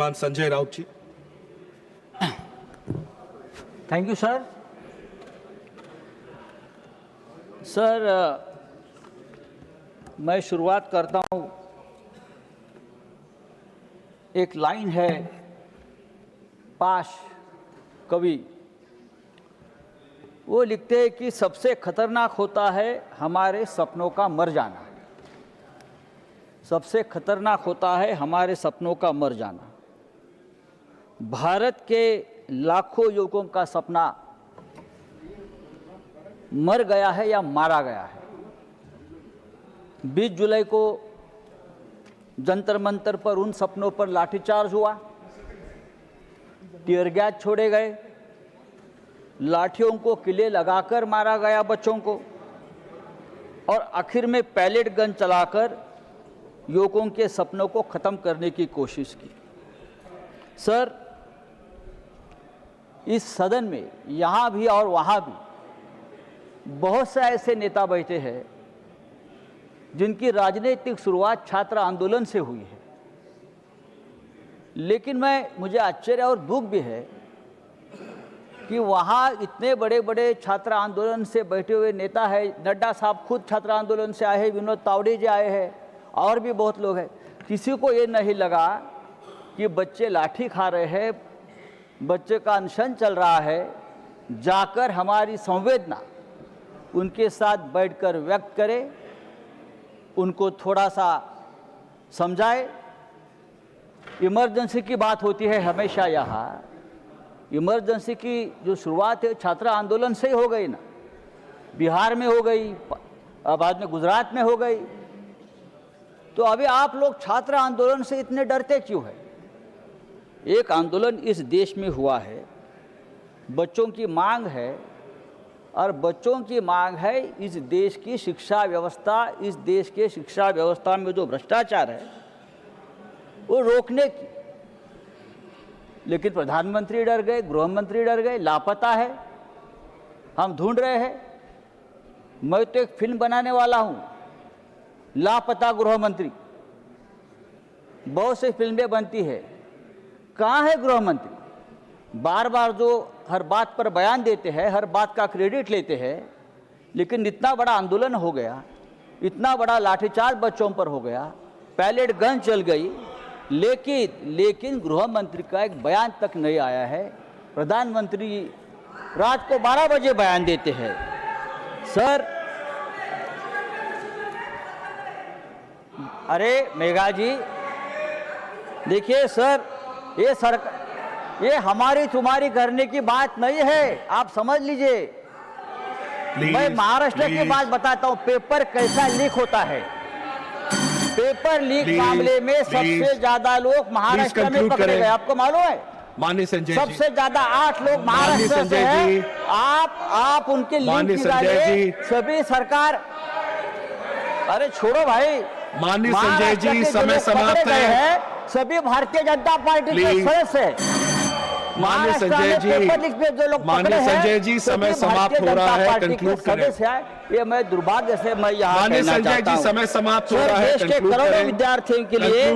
Sanjay Raut ji. Thank you sir. Sir, मैं शुरुआत करता हूँ। एक लाइन है पाश कवि, वो लिखते हैं कि सबसे खतरनाक होता है हमारे सपनों का मर जाना। सबसे खतरनाक होता है हमारे सपनों का मर जाना। भारत के लाखों युवकों का सपना मर गया है या मारा गया है। 20 जुलाई को जंतर मंतर पर उन सपनों पर लाठीचार्ज हुआ, टीयर गैस छोड़े गए, लाठियों को किले लगाकर मारा गया बच्चों को, और आखिर में पैलेट गन चलाकर युवकों के सपनों को ख़त्म करने की कोशिश की। सर, इस सदन में यहाँ भी और वहाँ भी बहुत से ऐसे नेता बैठे हैं जिनकी राजनीतिक शुरुआत छात्र आंदोलन से हुई है, लेकिन मुझे आश्चर्य और दुख भी है कि वहाँ इतने बड़े बड़े छात्र आंदोलन से बैठे हुए नेता है। नड्डा साहब खुद छात्र आंदोलन से आए हैं, विनोद तावड़े जी आए हैं, और भी बहुत लोग हैं। किसी को ये नहीं लगा कि बच्चे लाठी खा रहे हैं, बच्चे का अनशन चल रहा है, जाकर हमारी संवेदना उनके साथ बैठकर व्यक्त करें, उनको थोड़ा सा समझाए। इमरजेंसी की बात होती है हमेशा यहाँ। इमरजेंसी की जो शुरुआत है छात्र आंदोलन से ही हो गई ना, बिहार में हो गई, बाद में गुजरात में हो गई। तो अभी आप लोग छात्र आंदोलन से इतने डरते क्यों है? एक आंदोलन इस देश में हुआ है, बच्चों की मांग है, और बच्चों की मांग है इस देश की शिक्षा व्यवस्था, इस देश के शिक्षा व्यवस्था में जो भ्रष्टाचार है वो रोकने की। लेकिन प्रधानमंत्री डर गए, गृह मंत्री डर गए, लापता है, हम ढूंढ रहे हैं। मैं तो एक फिल्म बनाने वाला हूँ, लापता गृह मंत्री। बहुत सी फिल्में बनती है, कहाँ है गृह मंत्री? बार बार जो हर बात पर बयान देते हैं, हर बात का क्रेडिट लेते हैं, लेकिन इतना बड़ा आंदोलन हो गया, इतना बड़ा लाठीचार्ज बच्चों पर हो गया, पैलेट गन चल गई, लेकिन गृह मंत्री का एक बयान तक नहीं आया है। प्रधानमंत्री रात को 12 बजे बयान देते हैं। सर, अरे मेघा जी, देखिए सर, ये सरकार, ये हमारी तुम्हारी करने की बात नहीं है, आप समझ लीजिए। मैं महाराष्ट्र की बात बताता हूँ, पेपर कैसा लीक होता है। पेपर लीक मामले में सबसे ज्यादा लोग महाराष्ट्र में पकड़े गए, आपको मालूम है? माननीय संजय जी, सबसे ज्यादा 8 लोग महाराष्ट्र से हैं। आप उनके लिंक निकालिए। सभी सरकार, अरे छोड़ो भाई, माननीय संजय जी, समय समाप्त है। सभी भारतीय जनता पार्टी के सदस्य हैं। माननीय संजय जी, समय समाप्त हो रहा है, कंक्लूड करें। ये मैं दुर्भाग्य से मैं यहाँ माननीय संजय जी, समय समाप्त हो रहा है, देश के करोड़ों विद्यार्थियों के लिए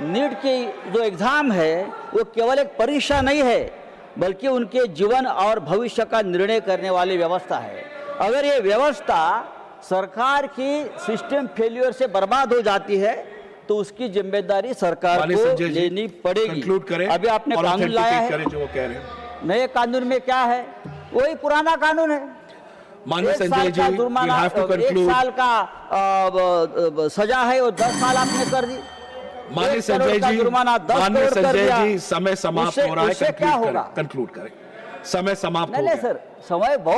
नीट की जो एग्जाम है वो केवल एक परीक्षा नहीं है, बल्कि उनके जीवन और भविष्य का निर्णय करने वाली व्यवस्था है। अगर ये व्यवस्था सरकार की सिस्टम फेल्यूर से बर्बाद हो जाती है तो उसकी जिम्मेदारी सरकार को लेनी पड़ेगी। अभी आपने कानून लाया है, जो वो कह रहे हैं। नए कानून में क्या है? वही पुराना कानून है। माननीय संजय जी, जुर्माना 1 साल का सजा है, और 10 साल आपने कर दी। माननीय संजय जी, जुर्माना 10 करोड़ कर दिया। समय समाप्त हो रहा है, क्या होगा? कंक्लूड करें। समय समाप्त हो गया। नहीं सर, समय बहुत